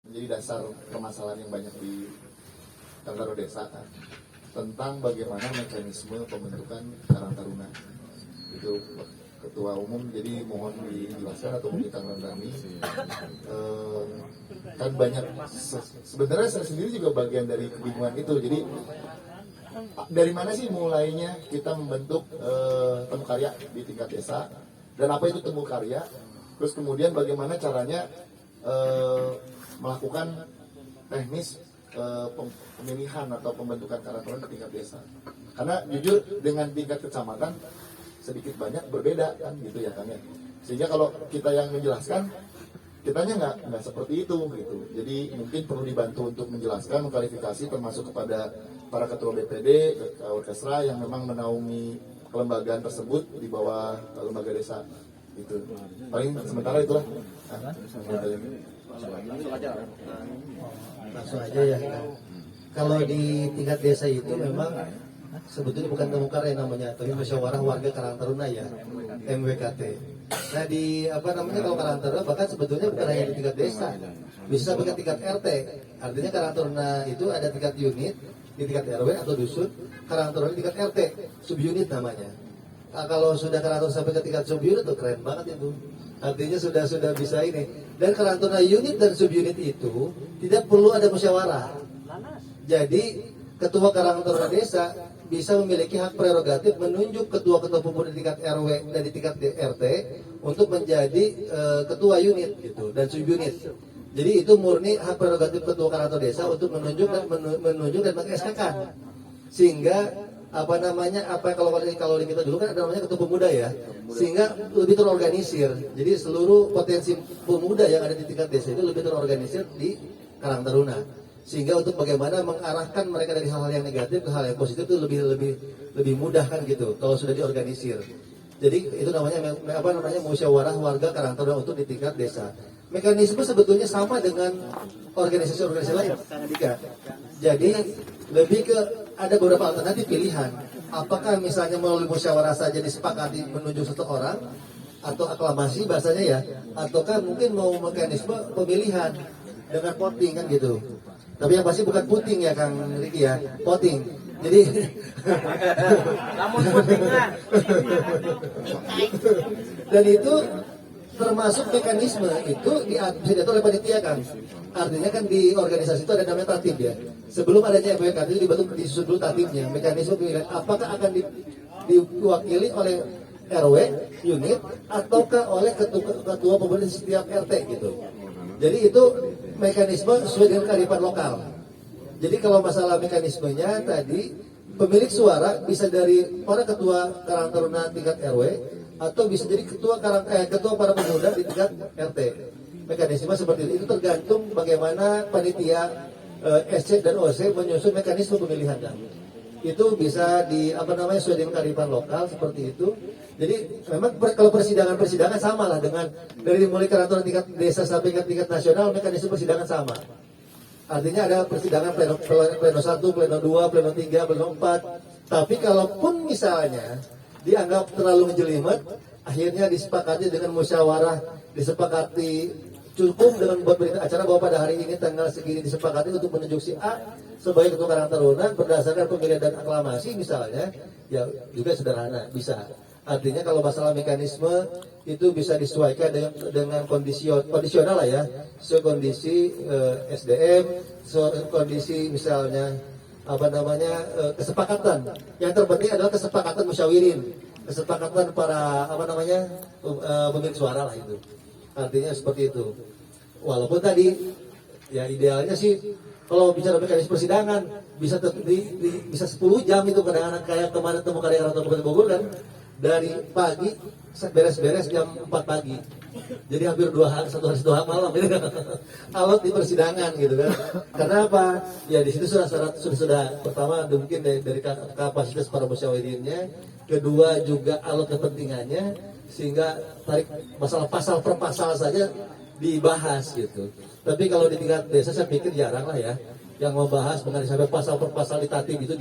menjadi dasar permasalahan yang banyak di Karang Desa tentang bagaimana mekanisme pembentukan Karang Taruna. Itu Ketua Umum, jadi mohon dijelaskan atau ditanggapi. Kan banyak, sebenarnya saya sendiri juga bagian dari kebingungan itu. Jadi dari mana sih mulainya kita membentuk temu karya di tingkat desa, dan apa itu temu karya? Terus kemudian bagaimana caranya melakukan teknis pemilihan atau pembentukan Karang Taruna di tingkat desa? Karena jujur dengan tingkat kecamatan sedikit banyak berbeda kan gitu ya kan ya. Sehingga kalau kita yang menjelaskan, kitanya nggak seperti itu gitu. Jadi mungkin perlu dibantu untuk menjelaskan, mengklarifikasi, termasuk kepada para ketua BPD, orkestra yang memang menaungi kelembagaan tersebut di bawah lembaga desa itu. Paling sementara itulah. Langsung aja ya. Kalau di tingkat desa itu memang sebetulnya bukan temu karya namanya, tapi musyawarah warga Karang Taruna ya, MWKT. Nah di kalau Karang Taruna bahkan sebetulnya bukan hanya di tingkat desa, bisa sampai ke tingkat RT. Artinya Karang Taruna itu ada tingkat unit, di tingkat RW atau dusun, Karang Taruna di tingkat RT, subunit namanya. Nah, kalau sudah Karang Taruna sampai ke tingkat subunit tuh keren banget itu. Artinya sudah bisa ini. Dan Karang Taruna unit dan subunit itu tidak perlu ada musyawarah. Jadi ketua Karang Taruna desa bisa memiliki hak prerogatif menunjuk ketua-ketua pemuda di tingkat RW dan di tingkat RT untuk menjadi ketua unit gitu dan subunit. Jadi itu murni hak prerogatif ketua Karang Taruna desa untuk menunjuk dan meng-SK-kan. Sehingga kalau di kita dulu kan ada namanya ketua pemuda ya, sehingga lebih terorganisir. Jadi seluruh potensi pemuda yang ada di tingkat desa itu lebih terorganisir di Karang Taruna, sehingga untuk bagaimana mengarahkan mereka dari hal-hal yang negatif ke hal yang positif itu lebih mudah kan gitu kalau sudah diorganisir. Jadi itu namanya musyawarah warga Karang Taruna untuk di tingkat desa. Mekanisme sebetulnya sama dengan organisasi-organisasi lain. Jadi lebih ke ada beberapa alternatif pilihan. Apakah misalnya melalui musyawarah saja disepakati menunjuk satu orang, atau aklamasi bahasanya ya, ataukah mungkin mau mekanisme pemilihan dengan voting kan gitu. Tapi yang pasti bukan puting ya Kang Riki ya, voting. Jadi dan itu termasuk mekanisme itu diatur oleh panitia kan. Artinya kan di organisasi itu ada namanya tatib ya. Sebelum adanya MWKT itu disusun dulu tatibnya, mekanisme pemilihan apakah akan diwakili oleh RW, unit, ataukah oleh ketua pemuda setiap RT gitu. Jadi itu mekanisme sesuai dengan kearifan lokal. Jadi kalau masalah mekanismenya tadi, pemilik suara bisa dari para ketua Karang Taruna tingkat RW atau bisa jadi ketua para pemuda di tingkat RT. Mekanisme seperti itu tergantung bagaimana panitia SC dan OC menyusun mekanisme pemilihan. Itu bisa sesuai dengan kearifan lokal seperti itu. Jadi memang kalau persidangan sama lah dengan dari mulai Karang Taruna tingkat desa sampai ke tingkat nasional, mekanisme persidangan sama. Artinya ada persidangan pleno 1, pleno 2, pleno 3, pleno 4. Tapi kalaupun misalnya dianggap terlalu menjelimet, akhirnya disepakati dengan musyawarah, disepakati cukup dengan buat berita acara bahwa pada hari ini tanggal segini disepakati untuk menunjuk si A sebagai ketua Karang Taruna berdasarkan pemilihan dan aklamasi misalnya, ya juga sederhana bisa. Artinya kalau masalah mekanisme itu bisa disesuaikan dengan kondisional lah ya, sesuai kondisi SDM, sesuai kondisi misalnya kesepakatan. Yang terpenting adalah kesepakatan musyawirin, kesepakatan para pemilik suara lah itu. Artinya seperti itu. Walaupun tadi ya idealnya sih kalau bicara mekanisme persidangan bisa 10 jam itu kadang-kadang kayak kemarin temu karya Kabupaten Bogor kan, dari pagi beres-beres jam 4 pagi. Jadi hampir 2 hari malam alot di persidangan gitu kan. Karena apa? Ya di situ sudah pertama mungkin dari kapasitas para musyawirinnya, kedua juga alot kepentingannya, sehingga tarik masalah pasal per pasal saja dibahas gitu. Tapi kalau di tingkat desa saya pikir jarang lah ya yang membahas mengenai sampai pasal per pasal di tatib itu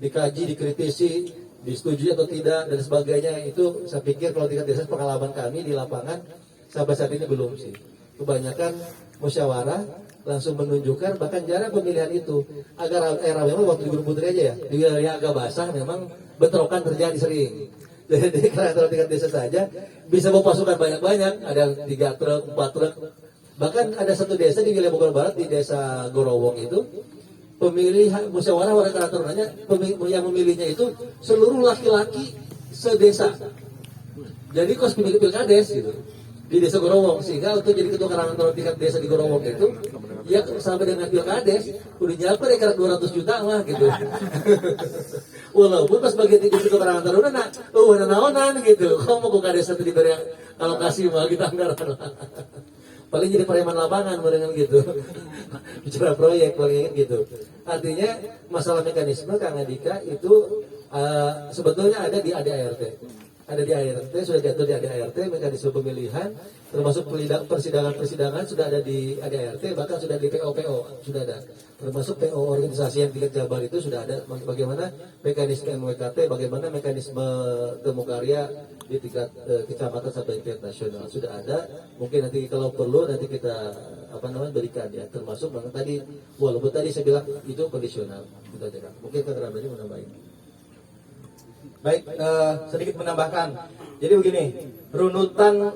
dikaji, dikritisi, disetujui atau tidak dan sebagainya. Itu saya pikir kalau tingkat desa pengalaman kami di lapangan sampai saat ini belum sih. Kebanyakan musyawarah, langsung menunjukkan, bahkan jarang pemilihan itu agar memang waktu di Gunung Putri aja ya, di wilayah agak basah memang bentrokan terjadi sering. Jadi karena tingkat desa saja bisa bawa pasukan banyak-banyak, ada 3 truk, 4 truk. Bahkan ada satu desa di wilayah Bogor Barat, di desa Gorowong itu, pemilihan musyawarah warga karang tarunanya, yang memilihnya itu seluruh laki-laki sedesa. Jadi kos pilkades gitu di desa Gorowong, sehingga untuk jadi ketua karangan taruna tingkat desa di Gorowong itu ya sampai dengan pilkades udah nyampe ya 200 juta lah gitu. Walaupun pas bagian di ketua karangan taruna naonan gitu, kok mau ke desa itu diberi alokasi mah kita anggaran lah. Paling jadi preman lapangan dengan gitu. Bicara proyek paling gitu. Artinya masalah mekanisme Kang Andika itu sebetulnya ada di ADART. Ada di ART, sudah jatuh di ADART, mekanisme pemilihan, termasuk persidangan sudah ada di ADART, bahkan sudah di PO sudah ada. Termasuk PO organisasi yang tingkat Jabar itu sudah ada. Bagaimana mekanisme MWKT, bagaimana mekanisme temu karya di tingkat kecamatan sampai tingkat nasional sudah ada. Mungkin nanti kalau perlu nanti kita berikan ya. Termasuk bahkan tadi, walaupun tadi saya bilang itu kondisional, kita tidak. Mungkin Kang Ramadi mau nambahin. Baik, sedikit menambahkan. Jadi begini, runutan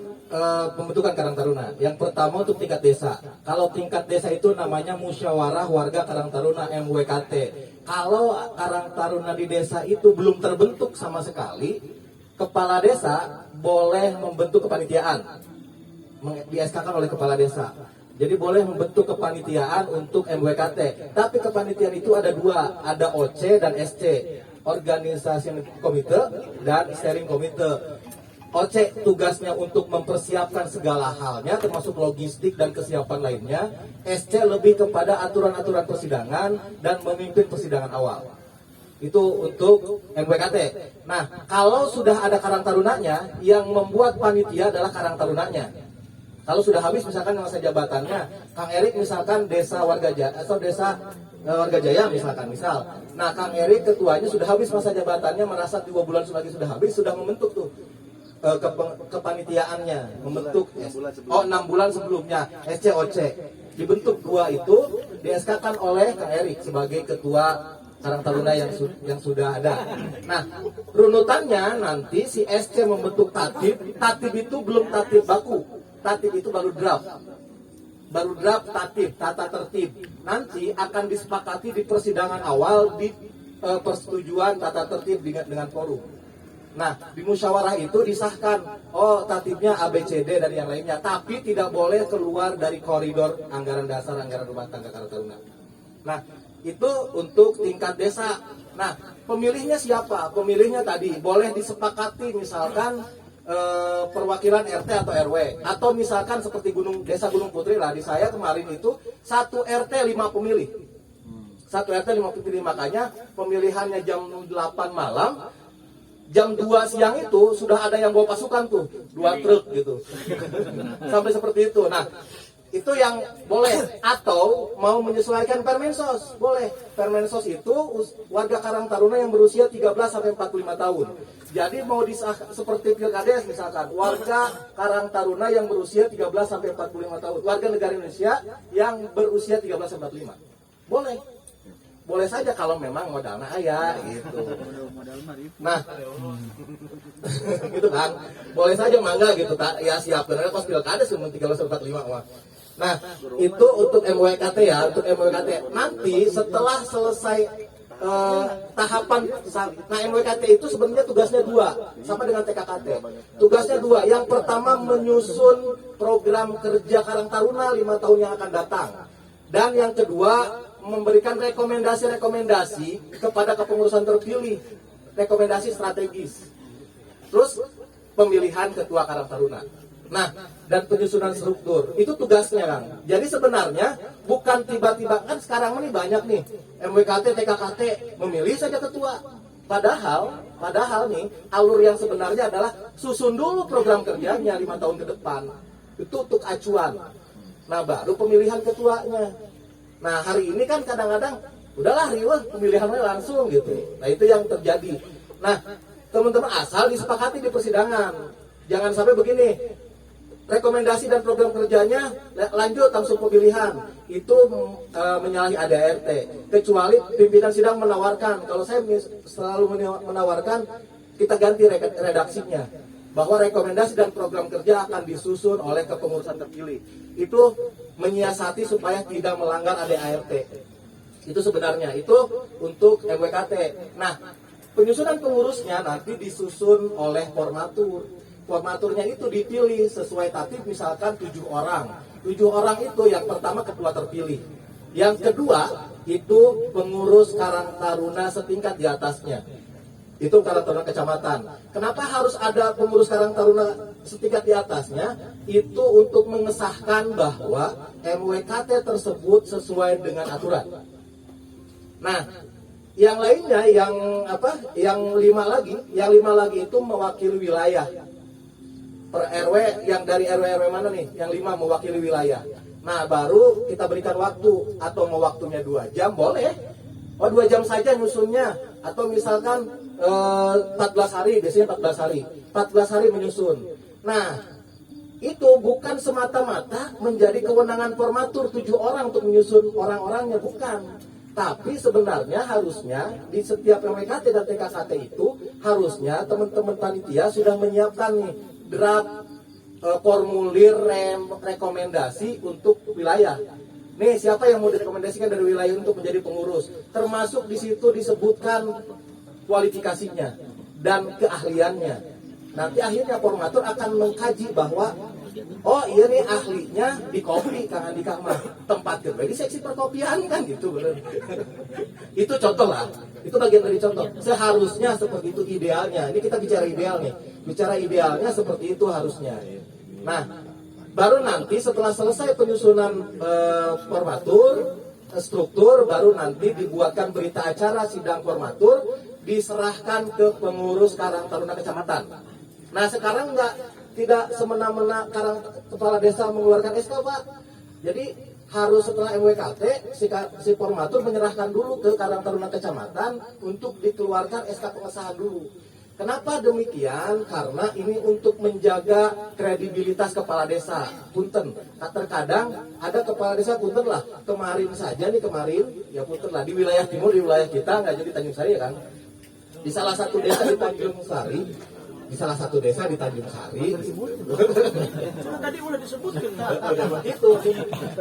pembentukan Karang Taruna. Yang pertama untuk tingkat desa. Kalau tingkat desa itu namanya Musyawarah Warga Karang Taruna MWKT. Kalau Karang Taruna di desa itu belum terbentuk sama sekali, kepala desa boleh membentuk kepanitiaan. Di-SK-kan oleh kepala desa. Jadi boleh membentuk kepanitiaan untuk MWKT. Tapi kepanitiaan itu ada 2, ada OC dan SC. Organisasi komite dan steering komite. OC tugasnya untuk mempersiapkan segala halnya termasuk logistik dan kesiapan lainnya. SC lebih kepada aturan-aturan persidangan dan memimpin persidangan awal. Itu untuk MWKT. Nah, kalau sudah ada Karang Tarunanya, yang membuat panitia adalah Karang Tarunanya. Kalau sudah habis misalkan masa jabatannya, Kang Erik misalkan desa Warga Jaya atau desa Warga Jaya misalkan misal. Nah, Kang Erik ketuanya sudah habis masa jabatannya, merasa 2 bulan lagi sudah habis, sudah membentuk tuh kepanitiaannya, membentuk 6 bulan sebelumnya SCOC. Dibentuk 2 itu di-SK-kan oleh Kang Erik sebagai ketua Karang Taruna yang sudah ada. Nah, runutannya nanti si SC membentuk tatib itu belum tatib baku. Tatib itu baru draft tatib, tata tertib. Nanti akan disepakati di persidangan awal di persetujuan tata tertib dengan forum. Nah, di musyawarah itu disahkan, tatibnya ABCD dan yang lainnya, tapi tidak boleh keluar dari koridor anggaran dasar, anggaran rumah tangga Karang Taruna. Nah, itu untuk tingkat desa. Nah, pemilihnya siapa? Pemilihnya tadi boleh disepakati misalkan perwakilan RT atau RW, atau misalkan seperti desa Gunung Putri lah, di saya kemarin itu 1 RT 5 pemilih, 1 RT 5 pemilih, makanya pemilihannya jam 8 malam, jam 2 siang itu sudah ada yang bawa pasukan tuh 2 truk gitu. Sampai seperti itu. Nah, itu yang boleh. Atau mau menyesuaikan Permensos, boleh. Permensos itu warga Karang Taruna yang berusia 13 sampai 45 tahun. Jadi mau disah seperti Pilkades misalkan, warga Karang Taruna yang berusia 13 sampai 45 tahun, warga negara Indonesia yang berusia 13 sampai 45. Boleh. Boleh saja kalau memang modalnya aya gitu. Nah, gitu kan. Boleh saja mangga gitu, ya siap karena pas Pilkades cuma 13 sampai 45 mah. Nah, itu untuk MWKT ya, untuk MWKT. Nanti setelah selesai tahapan, nah MWKT itu sebenarnya tugasnya 2, sama dengan TKKT. Tugasnya 2. Yang pertama menyusun program kerja Karang Taruna 5 tahun yang akan datang. Dan yang kedua memberikan rekomendasi kepada kepengurusan terpilih, rekomendasi strategis. Terus pemilihan ketua Karang Taruna. Nah, dan penyusunan struktur, itu tugasnya Kang. Jadi sebenarnya bukan tiba-tiba, kan sekarang ini banyak nih, MWKT, TKKT, memilih saja ketua. Padahal nih, alur yang sebenarnya adalah susun dulu program kerjanya 5 tahun ke depan. Itu untuk acuan. Nah, baru pemilihan ketuanya. Nah, hari ini kan kadang-kadang, udahlah riweh, pemilihannya langsung gitu. Nah, itu yang terjadi. Nah, teman-teman asal disepakati di persidangan. Jangan sampai begini, rekomendasi dan program kerjanya lanjut langsung pemilihan itu menyalahi ADART, kecuali pimpinan sidang menawarkan. Kalau saya selalu menawarkan kita ganti redaksinya bahwa rekomendasi dan program kerja akan disusun oleh kepengurusan terpilih. Itu menyiasati supaya tidak melanggar ADART. Itu sebenarnya itu untuk MWKT. Nah, penyusunan pengurusnya nanti disusun oleh formatur. Formaturnya itu dipilih sesuai tatib, misalkan 7 orang. 7 orang itu yang pertama ketua terpilih. Yang kedua itu pengurus Karang Taruna setingkat di atasnya. Itu Karang Taruna kecamatan. Kenapa harus ada pengurus Karang Taruna setingkat di atasnya? Itu untuk mengesahkan bahwa MWKT tersebut sesuai dengan aturan. Nah, yang lainnya yang 5 lagi itu mewakili wilayah. Per RW, yang dari RW mana nih? Yang 5 mewakili wilayah. Nah, baru kita berikan waktu, atau mau waktunya 2 jam boleh. 2 jam saja nyusunnya, atau misalkan 14 hari, biasanya 14 hari. 14 hari menyusun. Nah, itu bukan semata-mata menjadi kewenangan formatur 7 orang untuk menyusun orang-orangnya, bukan. Tapi sebenarnya harusnya di setiap MWKT dan TKKT itu harusnya teman-teman panitia sudah menyiapkan nih draft formulir rekomendasi untuk wilayah. Nih, siapa yang mau direkomendasikan dari wilayah untuk menjadi pengurus? Termasuk di situ disebutkan kualifikasinya dan keahliannya. Nanti akhirnya formatur akan mengkaji bahwa oh iya nih ahlinya di kopi Kang Andika mah, tempat kerja di seksi perkopian kan gitu. Itu contoh lah. Itu bagian dari contoh. Seharusnya seperti itu idealnya. Ini kita bicara ideal nih. Bicara idealnya seperti itu harusnya. Nah, baru nanti setelah selesai penyusunan formatur, struktur, baru nanti dibuatkan berita acara sidang formatur, diserahkan ke pengurus Karang Taruna kecamatan. Nah, sekarang tidak semena-mena kepala desa mengeluarkan SK, Pak. Jadi harus setelah MWKT si formatur menyerahkan dulu ke Karang Taruna kecamatan untuk dikeluarkan SK pengesahan dulu. Kenapa demikian? Karena ini untuk menjaga kredibilitas kepala desa. Punten, terkadang ada kepala desa punten lah. Kemarin ya punten lah di wilayah timur, di wilayah kita nggak jadi Tanjung Sari ya kan. Di salah satu desa di Tanjung Sari, Tadi udah disebutkan. itu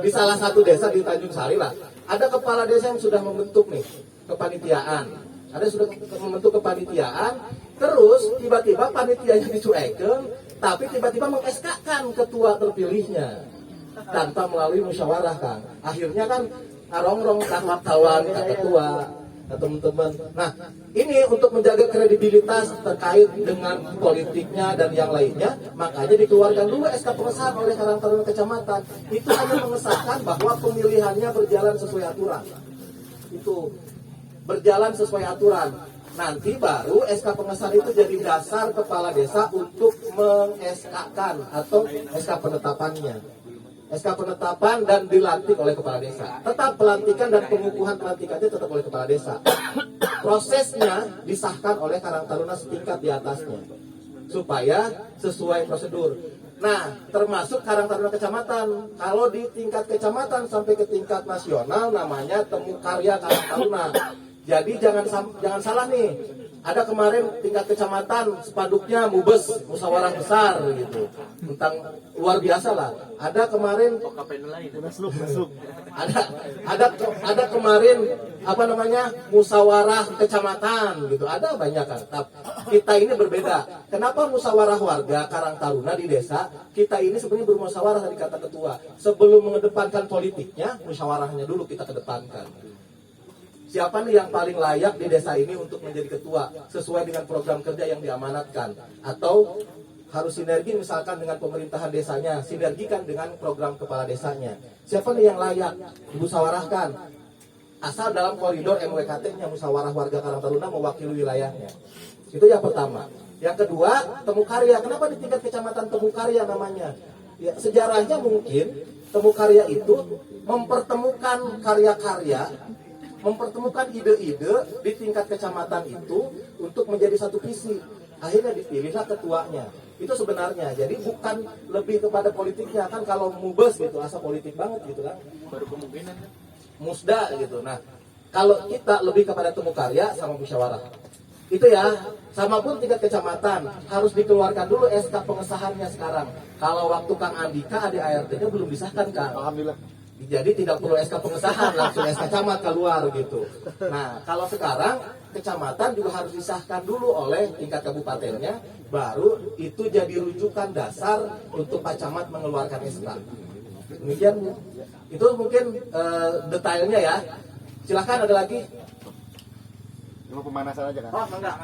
di salah satu desa di Tanjung Sari lah. Ada kepala desa yang sudah membentuk nih kepanitiaan. Terus tiba-tiba panitianya dicuekin, tapi tiba-tiba meng-SK-kan ketua terpilihnya tanpa melalui musyawarah kan. Akhirnya kan arongrong wartawan ketua teman-teman. Nah, ini untuk menjaga kredibilitas terkait dengan politiknya dan yang lainnya, makanya dikeluarkan dulu SK pengesahan oleh Karang Taruna kecamatan. Itu hanya mengesahkan bahwa pemilihannya berjalan sesuai aturan. Itu berjalan sesuai aturan. Nanti baru SK pengesahan itu jadi dasar kepala desa untuk meng-SK-kan atau SK penetapannya. SK penetapan dan dilantik oleh kepala desa. Tetap pelantikan dan pengukuhan pelantikannya tetap oleh kepala desa. Prosesnya disahkan oleh Karang Taruna setingkat di atasnya supaya sesuai prosedur. Nah, termasuk Karang Taruna kecamatan. Kalau di tingkat kecamatan sampai ke tingkat nasional namanya temu karya Karang Taruna. Jadi jangan salah nih. Ada kemarin tingkat kecamatan spanduknya mubes, musyawarah besar gitu. Tentang luar biasa lah. Ada kemarin ada kemarin musyawarah kecamatan gitu. Ada banyak kan. Kita ini berbeda. Kenapa musyawarah warga Karang Taruna di desa? Kita ini sebenarnya bermusyawarah tadi kata ketua. Sebelum mengedepankan politiknya, musyawarahnya dulu kita kedepankan. Siapa nih yang paling layak di desa ini untuk menjadi ketua sesuai dengan program kerja yang diamanatkan, atau harus sinergi misalkan dengan pemerintahan desanya, sinergikan dengan program kepala desanya. Siapa nih yang layak dimusyawarahkan asal dalam koridor MWKT-nya, musyawarah warga Karang Taruna mewakili wilayahnya. Itu yang pertama. Yang kedua, temu karya. Kenapa di tingkat kecamatan temu karya namanya? Ya, sejarahnya mungkin temu karya itu mempertemukan karya-karya, mempertemukan ide-ide di tingkat kecamatan itu untuk menjadi satu visi. Akhirnya dipilihlah ketuanya. Itu sebenarnya. Jadi bukan lebih kepada politiknya kan, kalau mubes gitu asa politik banget gitu kan. Baru kemungkinan. Musda gitu. Nah, kalau kita lebih kepada temu karya sama musyawarah. Itu ya, sama pun tingkat kecamatan harus dikeluarkan dulu SK pengesahannya sekarang. Kalau waktu Kang Andika ADART-nya belum disahkan Kang. Alhamdulillah. Jadi tidak perlu SK pengesahan, langsung SK camat keluar gitu. Nah, kalau sekarang kecamatan juga harus disahkan dulu oleh tingkat kabupatennya, baru itu jadi rujukan dasar untuk Pak Camat mengeluarkan SK. Demikian, itu mungkin detailnya ya. Silahkan ada lagi. Cuma pemanasan aja kan? Oh, enggak.